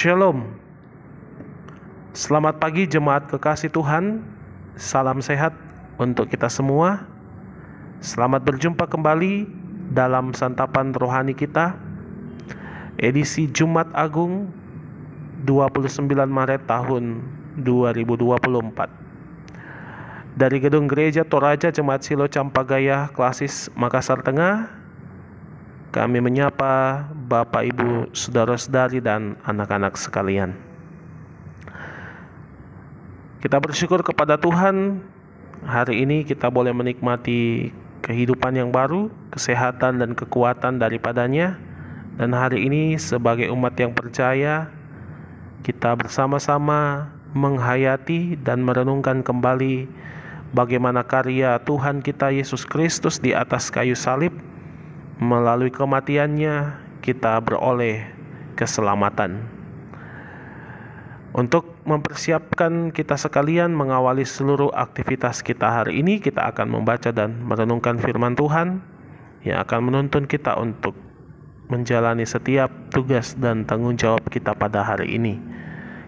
Shalom. Selamat pagi jemaat kekasih Tuhan. Salam sehat untuk kita semua. Selamat berjumpa kembali dalam santapan rohani kita, edisi Jumat Agung 29 Maret tahun 2024. Dari Gedung Gereja Toraja Jemaat Silo Campagaya Klasis Makassar Tengah, kami menyapa Bapak, Ibu, Saudara-saudari, dan anak-anak sekalian. Kita bersyukur kepada Tuhan, hari ini kita boleh menikmati kehidupan yang baru, kesehatan dan kekuatan daripadanya. Dan hari ini sebagai umat yang percaya, kita bersama-sama menghayati dan merenungkan kembali bagaimana karya Tuhan kita Yesus Kristus di atas kayu salib. Melalui kematiannya kita beroleh keselamatan. Untuk mempersiapkan kita sekalian mengawali seluruh aktivitas kita hari ini, kita akan membaca dan merenungkan firman Tuhan yang akan menuntun kita untuk menjalani setiap tugas dan tanggung jawab kita pada hari ini.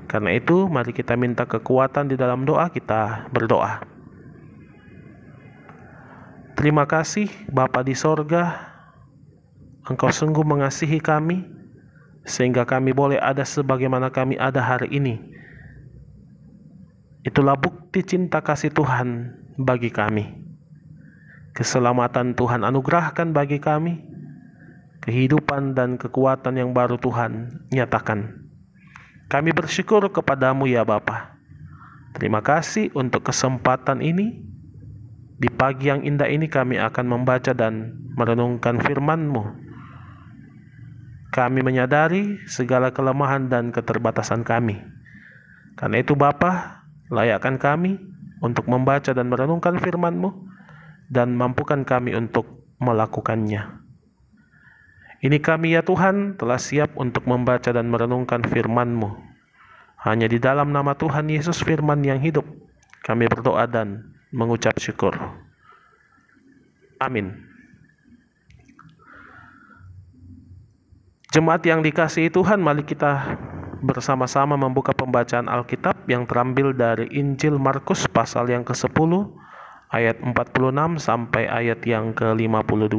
Karena itu, mari kita minta kekuatan di dalam doa. Kita berdoa. Terima kasih Bapa di sorga, Engkau sungguh mengasihi kami, sehingga kami boleh ada sebagaimana kami ada hari ini. Itulah bukti cinta kasih Tuhan bagi kami. Keselamatan Tuhan anugerahkan bagi kami. Kehidupan dan kekuatan yang baru Tuhan nyatakan. Kami bersyukur kepadamu ya Bapa. Terima kasih untuk kesempatan ini. Di pagi yang indah ini kami akan membaca dan merenungkan firman-Mu. Kami menyadari segala kelemahan dan keterbatasan kami. Karena itu Bapa, layakkan kami untuk membaca dan merenungkan firman-Mu, dan mampukan kami untuk melakukannya. Ini kami ya Tuhan telah siap untuk membaca dan merenungkan firman-Mu. Hanya di dalam nama Tuhan Yesus firman yang hidup, kami berdoa dan mengucap syukur. Amin. Jemaat yang dikasihi Tuhan, mari kita bersama-sama membuka pembacaan Alkitab yang terambil dari Injil Markus pasal yang ke-10 ayat 46 sampai ayat yang ke-52.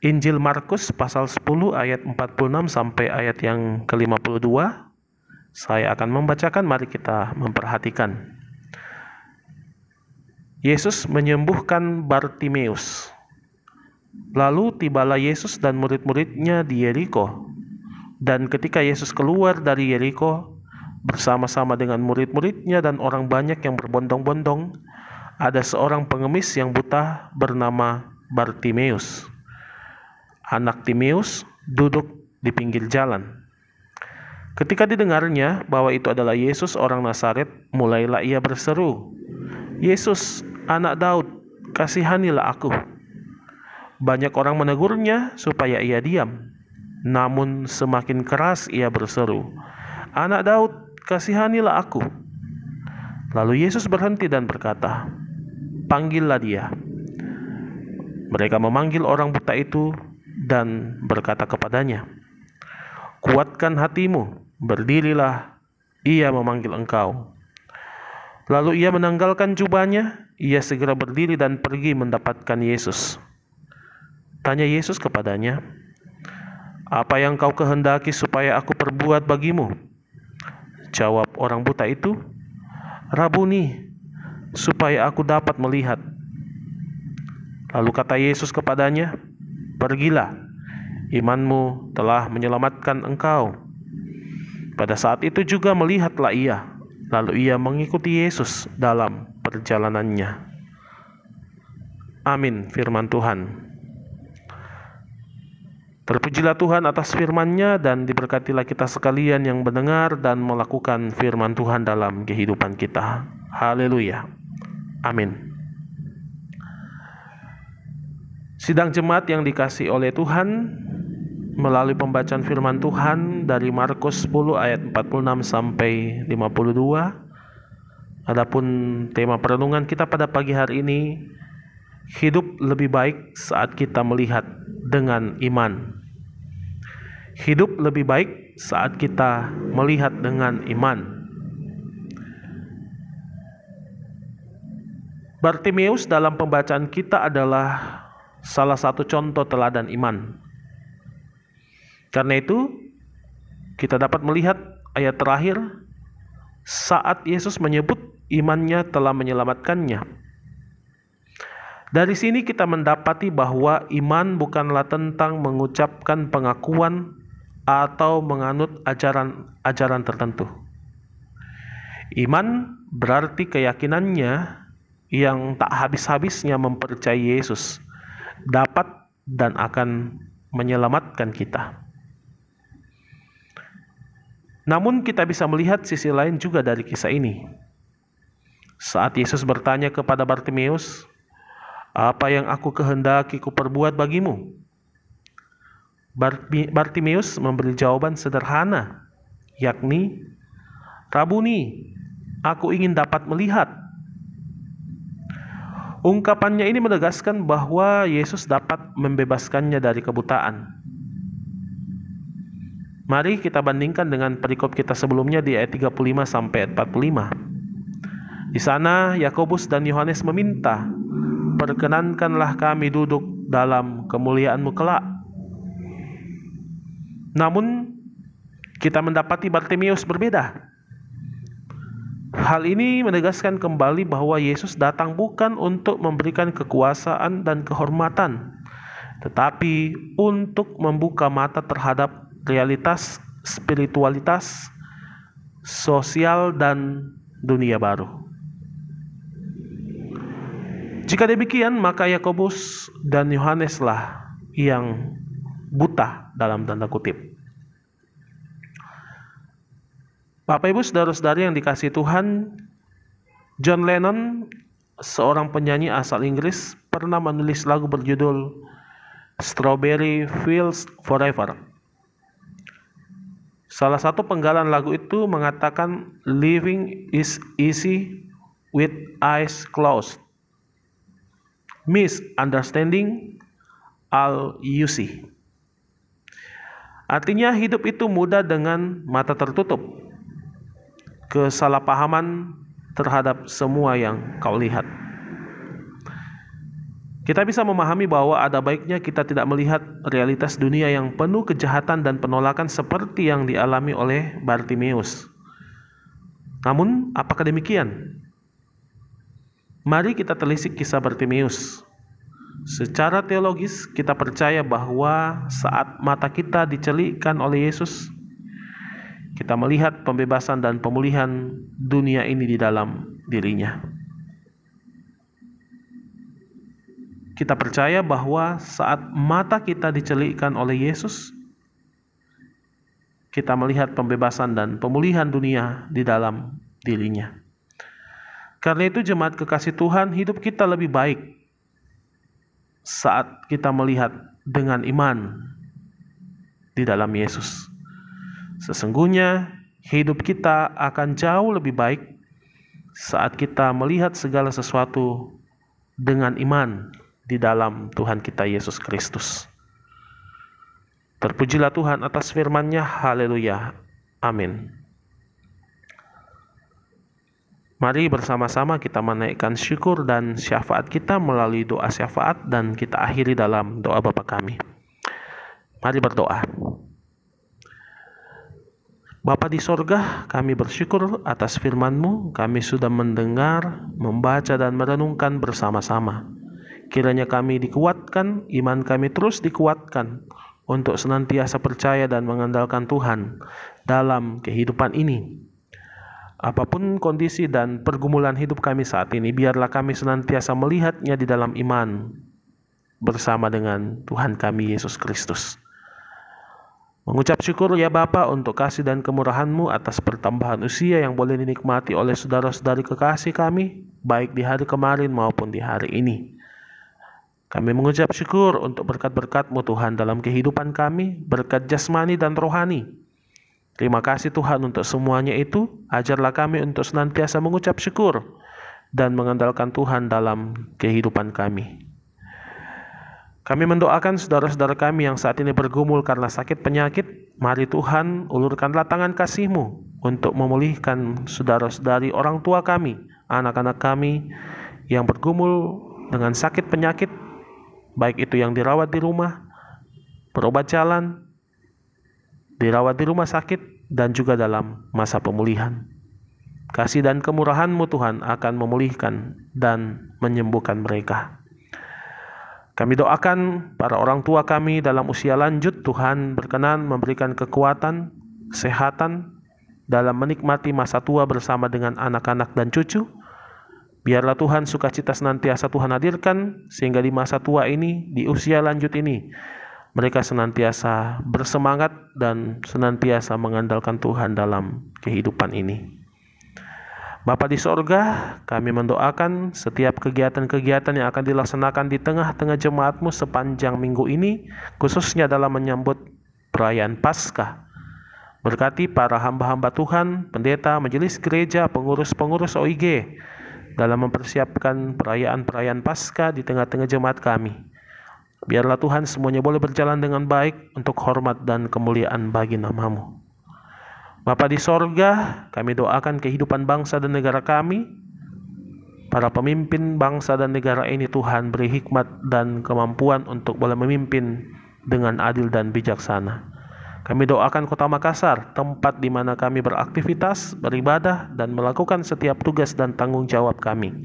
Injil Markus pasal 10 ayat 46 sampai ayat yang ke-52. Saya akan membacakan, mari kita memperhatikan. Yesus menyembuhkan Bartimeus. Lalu tibalah Yesus dan murid-muridnya di Yeriko. Dan ketika Yesus keluar dari Yeriko bersama-sama dengan murid-muridnya dan orang banyak yang berbondong-bondong, ada seorang pengemis yang buta bernama Bartimeus. Anak Timeus duduk di pinggir jalan. Ketika didengarnya bahwa itu adalah Yesus orang Nazaret, mulailah ia berseru, "Yesus, anak Daud, kasihanilah aku." Banyak orang menegurnya supaya ia diam. Namun semakin keras ia berseru, "Anak Daud, kasihanilah aku." Lalu Yesus berhenti dan berkata, "Panggillah dia." Mereka memanggil orang buta itu dan berkata kepadanya, "Kuatkan hatimu, berdirilah, ia memanggil engkau." Lalu ia menanggalkan jubahnya, ia segera berdiri dan pergi mendapatkan Yesus. Tanya Yesus kepadanya, "Apa yang kau kehendaki supaya aku perbuat bagimu?" Jawab orang buta itu, "Rabuni, supaya aku dapat melihat." Lalu kata Yesus kepadanya, "Pergilah, imanmu telah menyelamatkan engkau." Pada saat itu juga melihatlah ia, lalu ia mengikuti Yesus dalam perjalanannya. Amin, firman Tuhan. Terpujilah Tuhan atas firman-Nya, dan diberkatilah kita sekalian yang mendengar dan melakukan firman Tuhan dalam kehidupan kita. Haleluya. Amin. Sidang jemaat yang dikasihi oleh Tuhan, melalui pembacaan firman Tuhan dari Markus 10 ayat 46 sampai 52, adapun tema perenungan kita pada pagi hari ini, hidup lebih baik saat kita melihat dengan iman. Hidup lebih baik saat kita melihat dengan iman. Bartimeus dalam pembacaan kita adalah salah satu contoh teladan iman. Karena itu, kita dapat melihat ayat terakhir saat Yesus menyebut imannya telah menyelamatkannya. Dari sini kita mendapati bahwa iman bukanlah tentang mengucapkan pengakuan atau menganut ajaran tertentu. Iman berarti keyakinannya yang tak habis-habisnya mempercayai Yesus dapat dan akan menyelamatkan kita. Namun kita bisa melihat sisi lain juga dari kisah ini. Saat Yesus bertanya kepada Bartimeus, "Apa yang aku kehendaki kuperbuat bagimu?" Bartimeus memberi jawaban sederhana, yakni, "Rabuni, aku ingin dapat melihat." Ungkapannya ini menegaskan bahwa Yesus dapat membebaskannya dari kebutaan. Mari kita bandingkan dengan perikop kita sebelumnya di ayat 35 sampai 45. Di sana Yakobus dan Yohanes meminta, "Perkenankanlah kami duduk dalam kemuliaan-Mu kelak." Namun kita mendapati Bartimeus berbeda. Hal ini menegaskan kembali bahwa Yesus datang bukan untuk memberikan kekuasaan dan kehormatan, tetapi untuk membuka mata terhadap realitas spiritualitas, sosial, dan dunia baru. Jika demikian, maka Yakobus dan Yohaneslah yang buta dalam tanda kutip. Bapak Ibu saudara-saudari yang dikasihi Tuhan, John Lennon, seorang penyanyi asal Inggris, pernah menulis lagu berjudul Strawberry Fields Forever. Salah satu penggalan lagu itu mengatakan, "Living is easy with eyes closed. Misunderstanding all you see." Artinya hidup itu mudah dengan mata tertutup. Kesalahpahaman terhadap semua yang kau lihat. Kita bisa memahami bahwa ada baiknya kita tidak melihat realitas dunia yang penuh kejahatan dan penolakan seperti yang dialami oleh Bartimeus. Namun, apakah demikian? Mari kita telisik kisah Bartimeus. Secara teologis, kita percaya bahwa saat mata kita dicelikkan oleh Yesus, kita melihat pembebasan dan pemulihan dunia ini di dalam dirinya. Kita percaya bahwa saat mata kita dicelikkan oleh Yesus, kita melihat pembebasan dan pemulihan dunia di dalam dirinya. Karena itu jemaat kekasih Tuhan, hidup kita lebih baik saat kita melihat dengan iman di dalam Yesus. Sesungguhnya hidup kita akan jauh lebih baik saat kita melihat segala sesuatu dengan iman di dalam Tuhan kita Yesus Kristus. Terpujilah Tuhan atas firman-Nya. Haleluya. Amin. Mari bersama-sama kita menaikkan syukur dan syafaat kita melalui doa syafaat, dan kita akhiri dalam doa Bapa kami. Mari berdoa. Bapa di sorga, kami bersyukur atas firman-Mu. Kami sudah mendengar, membaca, dan merenungkan bersama-sama. Kiranya kami dikuatkan, iman kami terus dikuatkan untuk senantiasa percaya dan mengandalkan Tuhan dalam kehidupan ini. Apapun kondisi dan pergumulan hidup kami saat ini, biarlah kami senantiasa melihatnya di dalam iman bersama dengan Tuhan kami Yesus Kristus. Mengucap syukur ya Bapa untuk kasih dan kemurahan-Mu atas pertambahan usia yang boleh dinikmati oleh saudara-saudari kekasih kami, baik di hari kemarin maupun di hari ini. Kami mengucap syukur untuk berkat-berkat-Mu Tuhan dalam kehidupan kami, berkat jasmani dan rohani. Terima kasih Tuhan untuk semuanya itu. Ajarlah kami untuk senantiasa mengucap syukur dan mengandalkan Tuhan dalam kehidupan kami. Kami mendoakan saudara-saudara kami yang saat ini bergumul karena sakit penyakit. Mari Tuhan, ulurkanlah tangan kasih-Mu untuk memulihkan saudara-saudari orang tua kami, anak-anak kami yang bergumul dengan sakit penyakit, baik itu yang dirawat di rumah, berobat jalan, dirawat di rumah sakit, dan juga dalam masa pemulihan. Kasih dan kemurahan-Mu Tuhan akan memulihkan dan menyembuhkan mereka. Kami doakan para orang tua kami dalam usia lanjut, Tuhan berkenan memberikan kekuatan, kesehatan dalam menikmati masa tua bersama dengan anak-anak dan cucu. Biarlah Tuhan sukacita senantiasa Tuhan hadirkan, sehingga di masa tua ini, di usia lanjut ini, mereka senantiasa bersemangat dan senantiasa mengandalkan Tuhan dalam kehidupan ini. Bapa di sorga, kami mendoakan setiap kegiatan-kegiatan yang akan dilaksanakan di tengah-tengah jemaat-Mu sepanjang minggu ini, khususnya dalam menyambut perayaan Paskah. Berkati para hamba-hamba Tuhan, pendeta, majelis gereja, pengurus-pengurus OIG, dalam mempersiapkan perayaan-perayaan Paskah di tengah-tengah jemaat kami. Biarlah Tuhan semuanya boleh berjalan dengan baik untuk hormat dan kemuliaan bagi nama-Mu. Bapa di sorga, kami doakan kehidupan bangsa dan negara kami. Para pemimpin bangsa dan negara ini Tuhan beri hikmat dan kemampuan untuk boleh memimpin dengan adil dan bijaksana. Kami doakan Kota Makassar, tempat di mana kami beraktivitas, beribadah, dan melakukan setiap tugas dan tanggung jawab kami.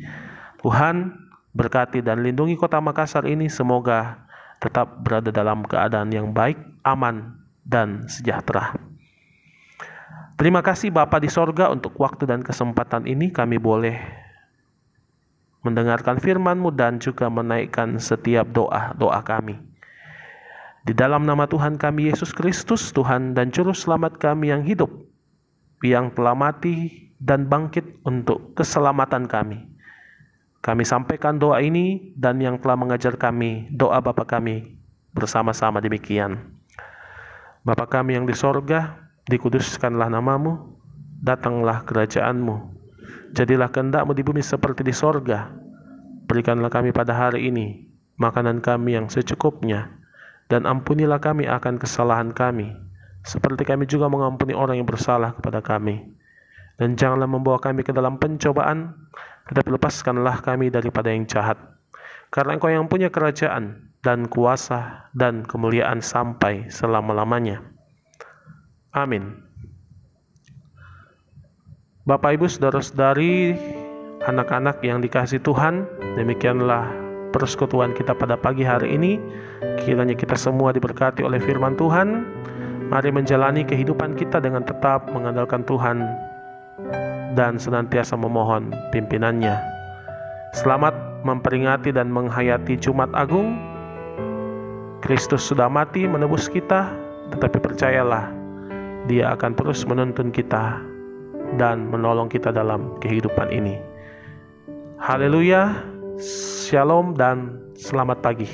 Tuhan, berkati dan lindungi Kota Makassar ini, semoga tetap berada dalam keadaan yang baik, aman, dan sejahtera. Terima kasih Bapa di sorga untuk waktu dan kesempatan ini kami boleh mendengarkan firman-Mu dan juga menaikkan setiap doa kami. Di dalam nama Tuhan kami Yesus Kristus, Tuhan dan Juru Selamat kami yang hidup, yang telah mati dan bangkit untuk keselamatan kami. Kami sampaikan doa ini dan yang telah mengajar kami doa Bapa kami bersama-sama demikian. Bapa kami yang di sorga, dikuduskanlah nama-Mu, datanglah kerajaan-Mu, jadilah kehendak-Mu di bumi seperti di sorga. Berikanlah kami pada hari ini makanan kami yang secukupnya, dan ampunilah kami akan kesalahan kami, seperti kami juga mengampuni orang yang bersalah kepada kami. Dan janganlah membawa kami ke dalam pencobaan, tetapi lepaskanlah kami daripada yang jahat. Karena Engkau yang punya kerajaan, dan kuasa, dan kemuliaan sampai selama-lamanya. Amin. Bapak, Ibu, saudara-saudari, anak-anak yang dikasihi Tuhan, demikianlah persekutuan kita pada pagi hari ini. Kiranya kita semua diberkati oleh firman Tuhan. Mari menjalani kehidupan kita dengan tetap mengandalkan Tuhan dan senantiasa memohon pimpinannya. Selamat memperingati dan menghayati Jumat Agung. Kristus sudah mati menebus kita, tetapi percayalah, Dia akan terus menuntun kita dan menolong kita dalam kehidupan ini. Haleluya, shalom dan selamat pagi.